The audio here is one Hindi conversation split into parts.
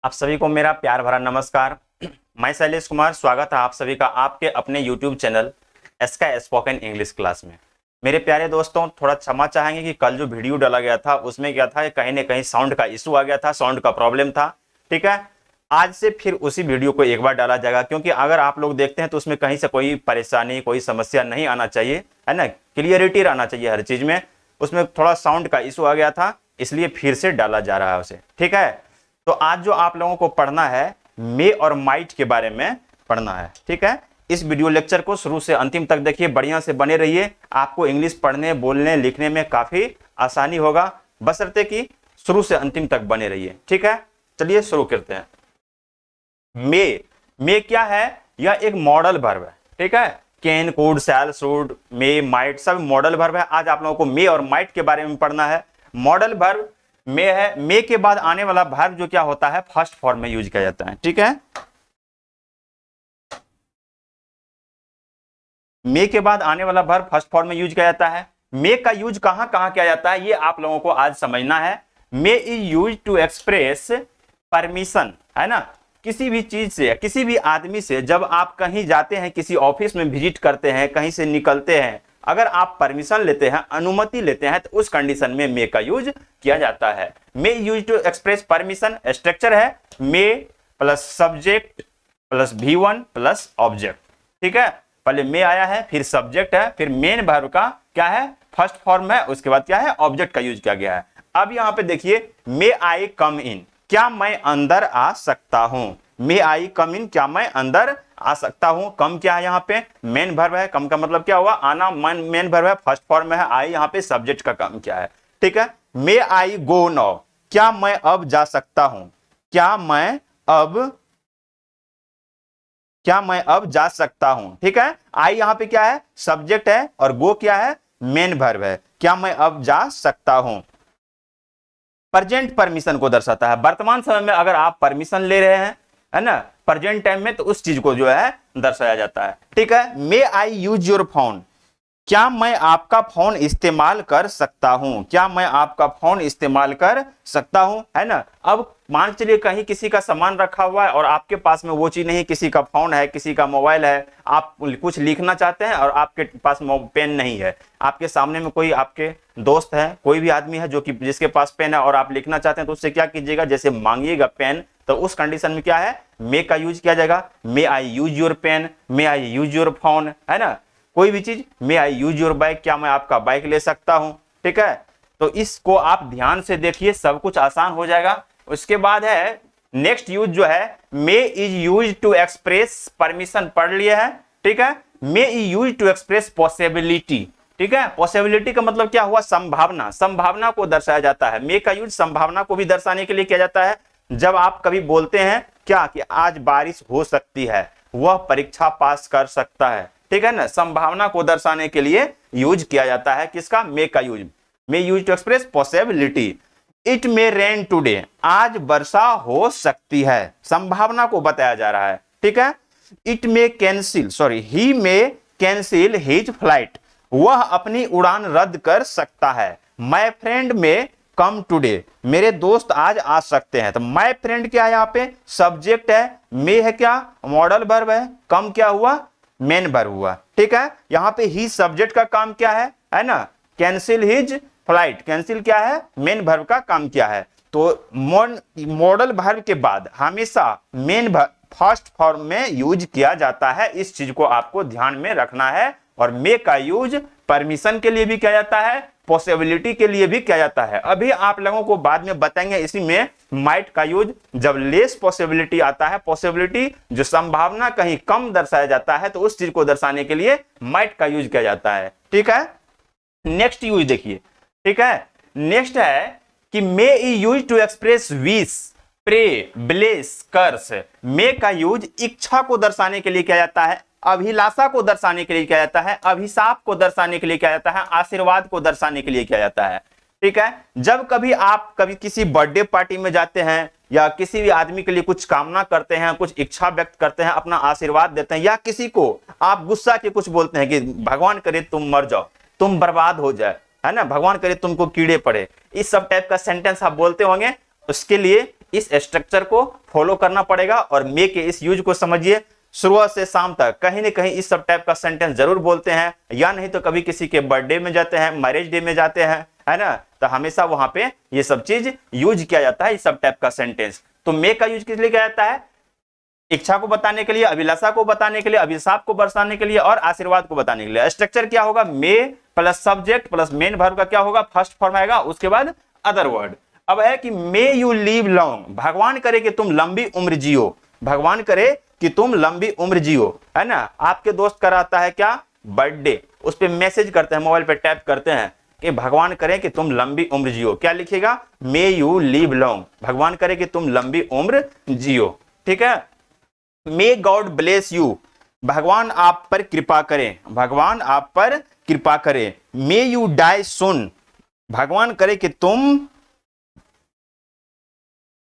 आप सभी को मेरा प्यार भरा नमस्कार। मैं शैलेश कुमार, स्वागत है आप सभी का आपके अपने YouTube चैनल एसका स्पोकन इंग्लिश क्लास में। मेरे प्यारे दोस्तों, थोड़ा क्षमा चाहेंगे कि कल जो वीडियो डाला गया था उसमें क्या था, कहीं ना कहीं साउंड का इशू आ गया था, साउंड का प्रॉब्लम था। ठीक है, आज से फिर उसी वीडियो को एक बार डाला जाएगा, क्योंकि अगर आप लोग देखते हैं तो उसमें कहीं से कोई परेशानी, कोई समस्या नहीं आना चाहिए, है ना। क्लियरिटी रहना चाहिए हर चीज में। उसमें थोड़ा साउंड का इशू आ गया था, इसलिए फिर से डाला जा रहा है उसे। ठीक है, तो आज जो आप लोगों को पढ़ना है, मे और माइट के बारे में पढ़ना है। ठीक है, इस वीडियो लेक्चर को शुरू से अंतिम तक देखिए, बढ़िया से बने रहिए। आपको इंग्लिश पढ़ने, बोलने, लिखने में काफी आसानी होगा, बशर्ते कि शुरू से अंतिम तक बने रहिए। ठीक है, चलिए शुरू करते हैं। मे क्या है? यह एक मॉडल वर्ब है। ठीक है, can, could, shall, should, may, might सब मॉडल वर्ब है। आज आप लोगों को मे और माइट के बारे में पढ़ना है। मॉडल वर्ब मे है। मे के बाद आने वाला वर्ब जो क्या होता है, फर्स्ट फॉर्म में यूज किया जाता है। ठीक है, मे के बाद आने वाला वर्ब फर्स्ट फॉर्म में यूज किया जाता है। मे का यूज कहां कहां किया जाता है, ये आप लोगों को आज समझना है। May is use to express permission, है ना। किसी भी चीज से, किसी भी आदमी से, जब आप कहीं जाते हैं, किसी ऑफिस में विजिट करते हैं, कहीं से निकलते हैं, अगर आप परमिशन लेते हैं, अनुमति लेते हैं, तो उस कंडीशन में मे का यूज किया जाता है। May use to express permission. Structure है may plus subject plus V1 plus object. ठीक है, पहले मे आया है, फिर सब्जेक्ट है, फिर मेन वर्ब का क्या है, फर्स्ट फॉर्म है, उसके बाद क्या है, ऑब्जेक्ट का यूज किया गया है। अब यहां पे देखिए, मे आई कम इन, क्या मैं अंदर आ सकता हूं। मे आई कम इन, क्या मैं अंदर आ सकता हूं। कम क्या है, यहाँ पे मेन वर्ब है। कम का मतलब क्या हुआ, आना। मेन वर्ब है, फर्स्ट फॉर्म में है। आई यहाँ पे सब्जेक्ट का कम क्या है। ठीक है, मे आई गो नाउ, क्या मैं अब जा सकता हूं। क्या मैं अब जा सकता हूं। ठीक है, आई यहां पे क्या है, सब्जेक्ट है, और गो क्या है, मेन वर्ब है। क्या मैं अब जा सकता हूं, प्रेजेंट परमिशन को दर्शाता है। वर्तमान समय में अगर आप परमिशन ले रहे हैं, है ना, प्रेजेंट टाइम में, तो उस चीज को जो है दर्शाया जाता है। ठीक है, मे आई यूज योर फोन, क्या मैं आपका फोन इस्तेमाल कर सकता हूं। क्या मैं आपका फोन इस्तेमाल कर सकता हूं, है ना। अब मान चलिए कहीं किसी का सामान रखा हुआ है और आपके पास में वो चीज नहीं, किसी का फोन है, किसी का मोबाइल है, आप कुछ लिखना चाहते हैं और आपके पास पेन नहीं है। आपके सामने में कोई आपके दोस्त है, कोई भी आदमी है जो कि जिसके पास पेन है और आप लिखना चाहते हैं, तो उससे क्या कीजिएगा, जैसे मांगिएगा पेन, तो उस कंडीशन में क्या है, मे का यूज किया जाएगा। May I use your pen, may I use your phone, है ना। कोई भी चीज, may I use your bike, क्या मैं आपका बाइक ले सकता हूं। ठीक है, तो इसको आप ध्यान से देखिए, सब कुछ आसान हो जाएगा। उसके बाद है नेक्स्ट यूज जो है, may is use to express permission, पढ़ लिए हैं। ठीक है, may is use to express possibility. ठीक है, पॉसिबिलिटी का मतलब क्या हुआ, संभावना। संभावना को दर्शाया जाता है। मे का यूज संभावना को भी दर्शाने के लिए किया जाता है। जब आप कभी बोलते हैं क्या कि आज बारिश हो सकती है, वह परीक्षा पास कर सकता है। ठीक है ना, संभावना को दर्शाने के लिए यूज किया जाता है किसका, मे का use. May use to express possibility. It may rain today, आज वर्षा हो सकती है, संभावना को बताया जा रहा है। ठीक है, it may cancel, sorry, he may cancel his flight, वह अपनी उड़ान रद्द कर सकता है। माय फ्रेंड में कम टुडे, मेरे दोस्त आज आ सकते हैं। तो माय फ्रेंड क्या है, यहाँ पे सब्जेक्ट है, मे है क्या, मॉडल वर्ब है, कम क्या हुआ, मेन वर्ब हुआ। ठीक है, यहाँ पे ही सब्जेक्ट का काम क्या है ना, कैंसिल हिज फ्लाइट, कैंसिल क्या है, मेन वर्ब का काम क्या है। तो मॉडल वर्ब के बाद हमेशा मेन फर्स्ट फॉर्म में यूज किया जाता है। इस चीज को आपको ध्यान में रखना है। और मे का यूज परमिशन के लिए भी किया जाता है, पॉसिबिलिटी के लिए भी किया जाता है। अभी आप लोगों को बाद में बताएंगे इसी में माइट का यूज, जब लेस पॉसिबिलिटी आता है, पॉसिबिलिटी जो संभावना कहीं कम दर्शाया जाता है, तो उस चीज को दर्शाने के लिए माइट का यूज किया जाता है। ठीक है, नेक्स्ट यूज देखिए। ठीक है, नेक्स्ट है कि may is use to express wish, pray, bless, curse. May का यूज इच्छा को दर्शाने के लिए किया जाता है, अभिलाषा को दर्शाने के लिए किया जाता है, अभिशाप को दर्शाने के लिए किया जाता है, आशीर्वाद को दर्शाने के लिए किया जाता है। ठीक है, जब कभी आप कभी किसी बर्थडे पार्टी में जाते हैं या किसी भी आदमी के लिए कुछ कामना करते हैं, कुछ इच्छा व्यक्त करते हैं, अपना आशीर्वाद देते हैं, या किसी को आप गुस्सा के कुछ बोलते हैं कि भगवान करे तुम मर जाओ, तुम बर्बाद हो जाए, है ना, भगवान करे तुमको कीड़े पड़े, इस सब टाइप का सेंटेंस आप बोलते होंगे, उसके लिए इस स्ट्रक्चर को फॉलो करना पड़ेगा और मे के इस यूज को समझिए। शुरुआत से शाम तक कहीं ना कहीं इस सब टाइप का सेंटेंस जरूर बोलते हैं, या नहीं तो कभी किसी के बर्थडे में जाते हैं, मैरिज डे में जाते हैं, है ना, तो हमेशा वहां पे ये सब चीज यूज किया जाता है, इस सब टाइप का सेंटेंस। तो मे का यूज किस लिए किया जाता है? इच्छा को बताने के लिए, अभिलाषा को बताने के लिए, अभिशाप को बरसाने के लिए और आशीर्वाद को बताने के लिए। स्ट्रक्चर क्या होगा? May plus subject plus main verb का क्या होगा? फर्स्ट फॉर्म आएगा, उसके बाद अदर वर्ड। अब है कि मे यू लिव लॉन्ग, भगवान करे कि तुम लंबी उम्र जियो, भगवान करे कि तुम लंबी उम्र जियो, है ना। आपके दोस्त कराता है क्या? बर्थडे, उस पर मैसेज करते हैं, मोबाइल पे टैप करते हैं कि भगवान करे कि तुम लंबी उम्र जियो। क्या लिखेगा? मे यू लिव लॉन्ग, भगवान करे कि तुम लंबी उम्र जियो। ठीक है। मे गॉड ब्लेस यू, भगवान आप पर कृपा करें, भगवान आप पर कृपा करें। मे यू डाई सुन, भगवान करे कि तुम,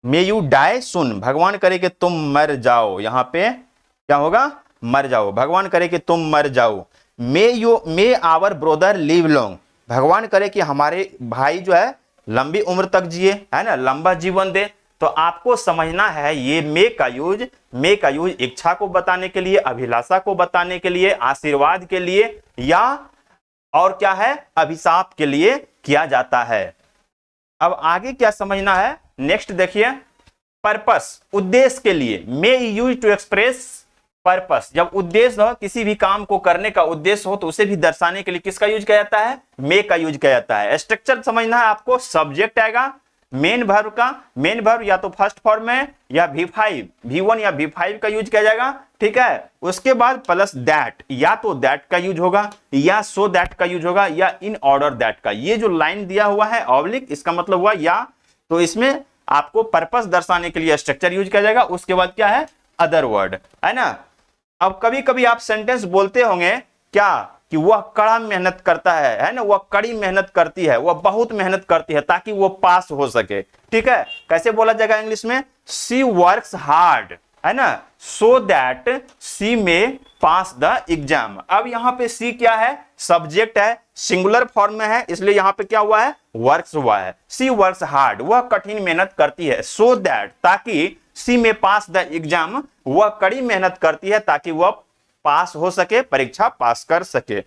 मे यू डाई सुन, भगवान करे कि तुम मर जाओ। यहां पे क्या होगा? मर जाओ, भगवान करे कि तुम मर जाओ। मे आवर ब्रदर लिव लॉन्ग, भगवान करे कि हमारे भाई जो है लंबी उम्र तक जिए, है ना, लंबा जीवन दे। तो आपको समझना है ये मे का यूज इच्छा को बताने के लिए, अभिलाषा को बताने के लिए, आशीर्वाद के लिए, या और क्या है, अभिशाप के लिए किया जाता है। अब आगे क्या समझना है, नेक्स्ट देखिए, पर्पस, उद्देश्य के लिए। May use to express purpose, जब उद्देश्य हो, किसी भी काम को करने का उद्देश्य हो तो उसे भी दर्शाने के लिए किसका यूज किया जाता है? मे का यूज किया जाता है। स्ट्रक्चर समझना है आपको, सब्जेक्ट आएगा, मेन वर्ब का, मेन वर्ब या तो फर्स्ट फॉर्म में या V5 V1 या V5 का यूज किया जाएगा। ठीक है। उसके बाद प्लस दैट, या तो दैट का यूज होगा या सो दैट का यूज होगा या इन ऑर्डर दैट का। ये जो लाइन दिया हुआ है ऑब्लिक, इसका मतलब हुआ या, तो इसमें आपको पर्पस दर्शाने के लिए स्ट्रक्चर यूज किया जाएगा। उसके बाद क्या है? अदर वर्ड, है ना। अब कभी कभी आप सेंटेंस बोलते होंगे क्या कि वह कड़ा मेहनत करता है ना, वह कड़ी मेहनत करती है, वह बहुत मेहनत करती है ताकि वो पास हो सके। ठीक है। कैसे बोला जाएगा इंग्लिश में? शी वर्क्स हार्ड, है ना, सो दैट शी में पास द एग्जाम। अब यहां पे सी क्या है? सब्जेक्ट है, सिंगुलर फॉर्म में है, इसलिए यहां पे क्या हुआ है? वर्क्स हुआ है। सी वर्क्स हार्ड, वह कठिन मेहनत करती है, सो दैट, ताकि सी में पास द एग्जाम, वह कड़ी मेहनत करती है ताकि वह पास हो सके, परीक्षा पास कर सके।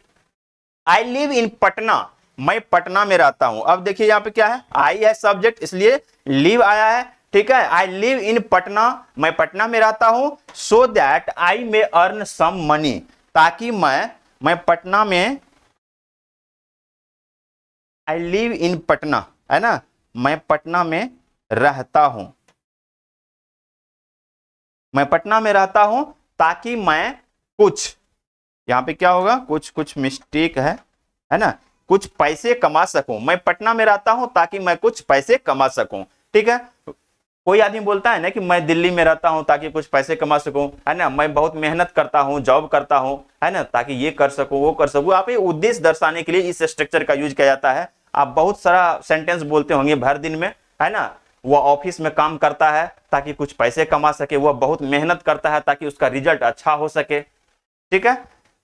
आई लिव इन पटना, मैं पटना में रहता हूं। अब देखिए यहां पे क्या है? आई है सब्जेक्ट, इसलिए लिव आया है। ठीक है। आई लिव इन पटना, मैं पटना में रहता हूं। So that I may earn some money, ताकि मैं पटना में, आई लिव इन पटना, है ना, मैं पटना में रहता हूं, मैं पटना में रहता हूं ताकि मैं कुछ, यहां पे क्या होगा? कुछ मिस्टेक है ना, कुछ पैसे कमा सकूं। मैं पटना में रहता हूं ताकि मैं कुछ पैसे कमा सकूं। ठीक है। कोई आदमी बोलता है ना कि मैं दिल्ली में रहता हूं ताकि कुछ पैसे कमा सकूं, है ना, मैं बहुत मेहनत करता हूं, जॉब करता हूं, है ना, ताकि ये कर सकूं, वो कर सकूं। आप ये उद्देश्य दर्शाने के लिए इस स्ट्रक्चर का यूज किया जाता है। आप बहुत सारा सेंटेंस बोलते होंगे भर दिन में, है ना। वह ऑफिस में काम करता है ताकि कुछ पैसे कमा सके, वह बहुत मेहनत करता है ताकि उसका रिजल्ट अच्छा हो सके। ठीक है।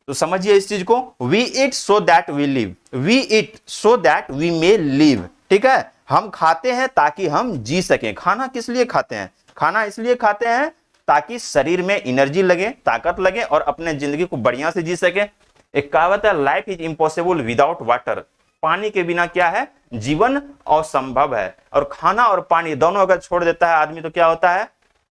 तो समझिए इस चीज को, we eat so that we live, we eat so that we may live. ठीक है। हम खाते हैं ताकि हम जी सकें। खाना किस लिए खाते हैं? खाना इसलिए खाते हैं ताकि शरीर में एनर्जी लगे, ताकत लगे और अपने जिंदगी को बढ़िया से जी सके। एक कहावत है, life is impossible without water, पानी के बिना क्या है? जीवन असंभव है। और खाना और पानी दोनों अगर छोड़ देता है आदमी तो क्या होता है?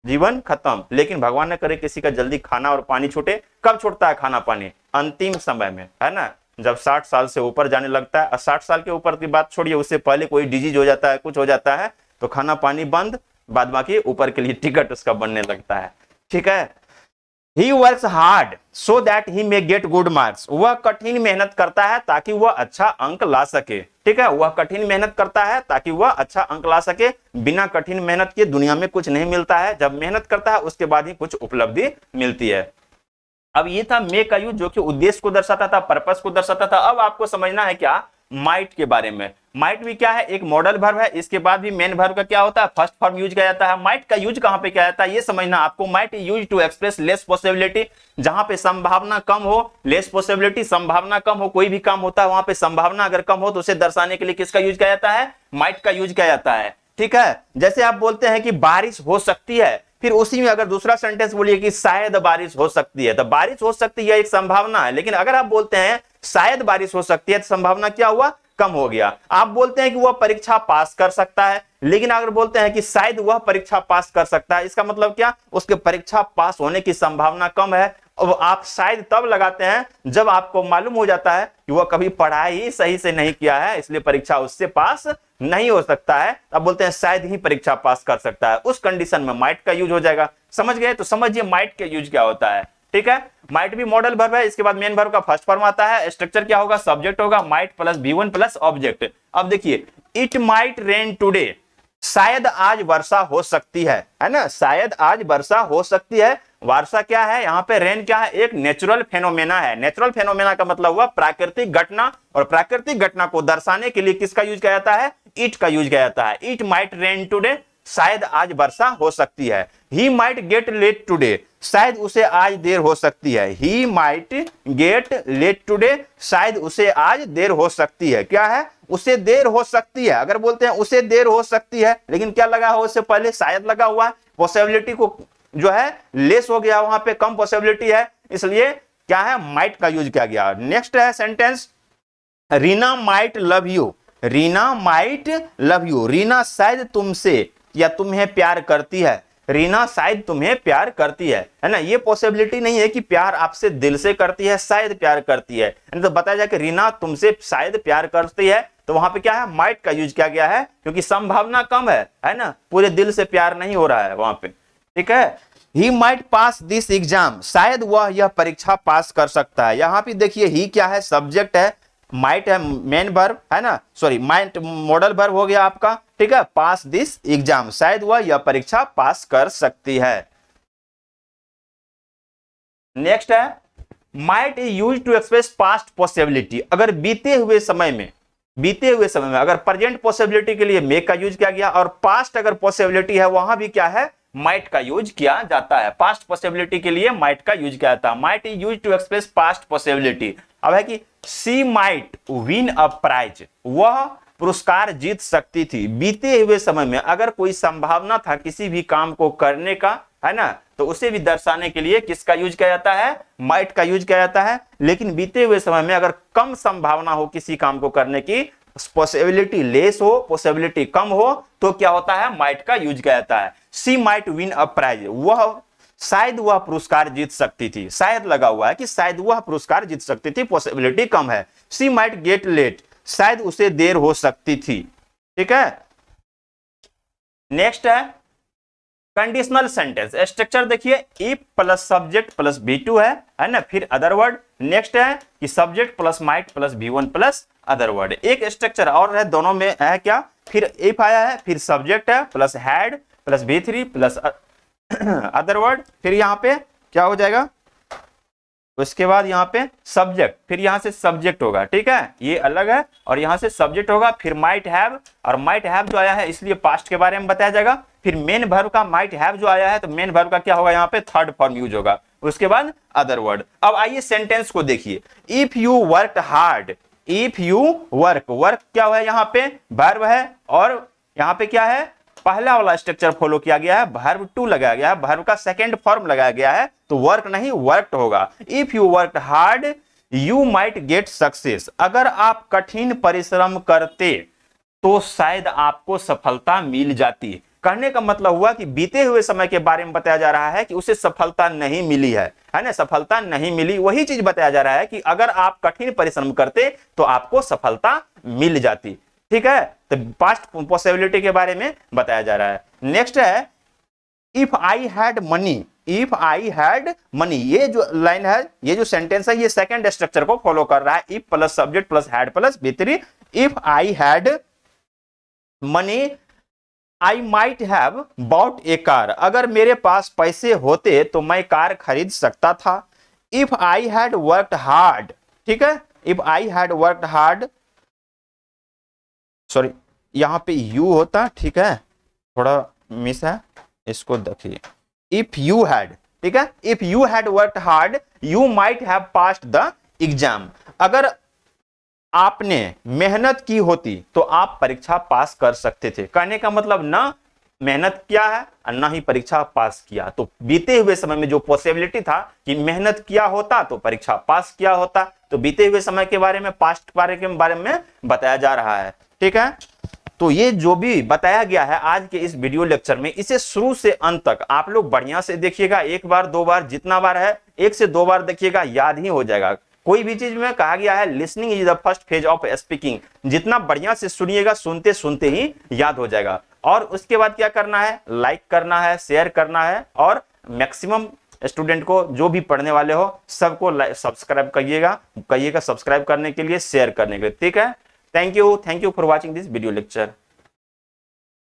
जीवन खत्म। लेकिन भगवान न करे किसी का जल्दी खाना और पानी छूटे। कब छूटता है खाना पानी? अंतिम समय में, है ना, जब 60 साल से ऊपर जाने लगता है। 60 साल के ऊपर की बात छोड़िए, उससे पहले कोई डिजीज हो जाता है, कुछ हो जाता है, तो खाना पानी बंद, बाद बाकी ऊपर के लिए टिकट उसका बनने लगता है। ठीक है। He works hard so that he may get good marks. वह कठिन मेहनत करता है ताकि वह अच्छा अंक ला सके। ठीक है। वह कठिन मेहनत करता है ताकि वह अच्छा अंक ला सके। बिना कठिन मेहनत के दुनिया में कुछ नहीं मिलता है। जब मेहनत करता है उसके बाद ही कुछ उपलब्धि मिलती है। अब ये था मे का यूज, जो कि उद्देश्य को दर्शाता था, पर्पस को दर्शाता था। अब आपको समझना है क्या? माइट के बारे में। माइट भी क्या है? एक मॉडल वर्ब है। इसके बाद भी मेन वर्ब का क्या होता है? फर्स्ट फॉर्म यूज किया जाता है। माइट का यूज कहां पे किया जाता है ये समझना आपको। Might use to express less possibility, जहां पे संभावना कम हो, लेस पॉसिबिलिटी, संभावना कम हो, कोई भी काम होता है वहां पे संभावना अगर कम हो तो उसे दर्शाने के लिए किसका यूज किया जाता है? माइट का यूज किया जाता है। ठीक है, जैसे आप बोलते हैं कि बारिश हो सकती है, फिर उसी में अगर दूसरा सेंटेंस बोलिए कि शायद बारिश हो सकती है, तो बारिश हो सकती है एक संभावना है, लेकिन अगर आप बोलते हैं शायद बारिश हो सकती है तो संभावना क्या हुआ, कम हो गया। आप बोलते हैं कि वह परीक्षा पास कर सकता है, लेकिन अगर बोलते हैं कि शायद वह परीक्षा पास कर सकता है, इसका मतलब क्या, उसके परीक्षा पास होने की संभावना कम है। अब आप शायद तब लगाते हैं जब आपको मालूम हो जाता है कि वह कभी पढ़ाई ही सही से नहीं किया है, इसलिए परीक्षा उससे पास नहीं हो सकता है, अब बोलते हैं शायद ही परीक्षा पास कर सकता है, उस कंडीशन में माइट का यूज हो जाएगा। समझ गए? तो समझिए माइट के यूज क्या होता है। ठीक है, माइट भी मॉडल वर्ब है, इसके बाद मेन वर्ब का फर्स्ट फॉर्म आता है। स्ट्रक्चर क्या होगा, सब्जेक्ट होगा, might plus V1 plus object. अब देखिए, इट माइट रेन टुडे, शायद आज वर्षा हो सकती है ना, शायद आज वर्षा हो सकती है। वर्षा क्या है यहाँ पे, रेन क्या है, एक नेचुरल फेनोमेना है। नेचुरल फेनोमेना का मतलब हुआ प्राकृतिक घटना, और प्राकृतिक घटना को दर्शाने के लिए किसका यूज किया जाता है, इट का यूज किया जाता है। इट माइट रेन टुडे, शायद आज वर्षा हो सकती है। He might get late today, शायद उसे आज देर हो सकती है। He might get late today, शायद उसे आज देर हो सकती है। क्या है, उसे देर हो सकती है। अगर बोलते हैं उसे देर हो सकती है, लेकिन क्या लगा हो उससे पहले, शायद लगा हुआ है, पॉसिबिलिटी को जो है लेस हो गया, वहां पे कम पॉसिबिलिटी है, इसलिए क्या है, माइट का यूज किया गया। नेक्स्ट है sentence, Reena might love you, Reena might love you, Reena शायद तुमसे या तुम्हें प्यार करती है। रीना शायद तुम्हें प्यार करती है ना, ये पॉसिबिलिटी नहीं है कि प्यार आपसे दिल से करती है, शायद प्यार करती है। तो बताया जाए कि रीना तुमसे शायद प्यार करती है, तो वहां पे क्या है, माइट का यूज किया गया है, क्योंकि संभावना कम है ना, पूरे दिल से प्यार नहीं हो रहा है वहां पे। ठीक है, he might pass this exam, शायद वह यह परीक्षा पास कर सकता है। यहां पे देखिए, ही क्या है, सब्जेक्ट है, माइट है मेन वर्ब है ना, सॉरी माइट मॉडल वर्ब हो गया आपका। ठीक है, पास दिस एग्जाम, शायद वह यह परीक्षा पास कर सकती है। नेक्स्ट है, might is used to express past possibility, अगर बीते हुए समय में अगर प्रेजेंट पॉसिबिलिटी के लिए मेक का यूज किया गया, और पास्ट अगर पॉसिबिलिटी है वहां भी क्या है, माइट का यूज किया जाता है। पास्ट पॉसिबिलिटी के लिए माइट का यूज किया जाता है। Might is used to express past possibility. अब है कि she might win a prize, वह पुरस्कार जीत सकती थी। बीते हुए समय में अगर कोई संभावना था किसी भी काम को करने का, है ना, तो उसे भी दर्शाने के लिए किसका यूज किया जाता है, माइट का यूज किया जाता है। लेकिन बीते हुए समय में अगर कम संभावना हो किसी काम को करने की, पॉसिबिलिटी लेस हो, पॉसिबिलिटी कम हो, तो क्या होता है, माइट का यूज किया जाता है। सी माइट विन अ प्राइज, वह शायद वह पुरस्कार जीत सकती थी। शायद लगा हुआ है कि शायद वह पुरस्कार जीत सकती थी, पॉसिबिलिटी कम है। सी माइट गेट लेट, शायद उसे देर हो सकती थी। ठीक है, नेक्स्ट है कंडीशनल सेंटेंस। स्ट्रक्चर देखिए, if plus subject plus V2 है ना, फिर अदर वर्ड। नेक्स्ट है कि subject plus might plus V1 plus other word. एक स्ट्रक्चर और है, दोनों में है क्या, फिर इफ आया है, फिर सब्जेक्ट है plus had plus V3 plus other word, फिर यहां पे क्या हो जाएगा, उसके बाद यहाँ पे सब्जेक्ट, फिर यहां से सब्जेक्ट होगा। ठीक है, ये अलग है, और यहां से सब्जेक्ट होगा, फिर माइट हैव, और माइट हैव जो आया है इसलिए पास्ट के बारे में बताया जाएगा। फिर मेन वर्ब का माइट हैव जो आया है, तो मेन वर्ब का क्या होगा, यहाँ पे थर्ड फॉर्म यूज होगा, उसके बाद अदर वर्ड। अब आइए सेंटेंस को देखिए, if you work hard, if you work, work क्या हुआ है, यहाँ पे वर्ब है, और यहाँ पे क्या है, पहला वाला स्ट्रक्चर फॉलो किया गया है, वर्ब टू लगाया गया है, वर्ब का सेकंड फॉर्म लगाया गया है, तो वर्क नहीं वर्कड होगा। If you work hard you might get success, अगर आप कठिन परिश्रम करते तो शायद आपको सफलता मिल जाती। कहने का मतलब हुआ कि बीते हुए समय के बारे में बताया जा रहा है कि उसे सफलता नहीं मिली है ना, सफलता नहीं मिली। वही चीज बताया जा रहा है कि अगर आप कठिन परिश्रम करते तो आपको सफलता मिल जाती। ठीक है, तो पास्ट पॉसिबिलिटी के बारे में बताया जा रहा है। नेक्स्ट है, if I had money, if I had money, ये जो लाइन है, ये जो सेंटेंस है, ये सेकंड स्ट्रक्चर को फॉलो कर रहा है, if plus subject plus had plus V3। If I had money I might have bought A car, अगर मेरे पास पैसे होते तो मैं कार खरीद सकता था। If I had worked hard, ठीक है, if I had worked hard, sorry यहां पे यू होता, ठीक है, थोड़ा मिस है, इसको देखिए, इफ यू हैड, ठीक है, if you had worked hard you might have passed the exam, अगर आपने मेहनत की होती तो आप परीक्षा पास कर सकते थे। कहने का मतलब ना मेहनत किया है और ना ही परीक्षा पास किया। तो बीते हुए समय में जो पॉसिबिलिटी था कि मेहनत किया होता तो परीक्षा पास किया होता, तो बीते हुए समय के बारे में, पास्ट के बारे में बताया जा रहा है। ठीक है, तो ये जो भी बताया गया है आज के इस वीडियो लेक्चर में, इसे शुरू से अंत तक आप लोग बढ़िया से देखिएगा। एक बार, दो बार, जितना बार है 1 से 2 बार देखिएगा, याद ही हो जाएगा। कोई भी चीज में कहा गया है listening is the first phase of speaking. जितना बढ़िया से सुनिएगा, सुनते सुनते ही याद हो जाएगा। और उसके बाद क्या करना है, लाइक करना है, शेयर करना है, और मैक्सिमम स्टूडेंट को, जो भी पढ़ने वाले हो सबको सब्सक्राइब कहिएगा सब्सक्राइब करने के लिए, शेयर करने के लिए। ठीक है, thank you for watching this video lecture.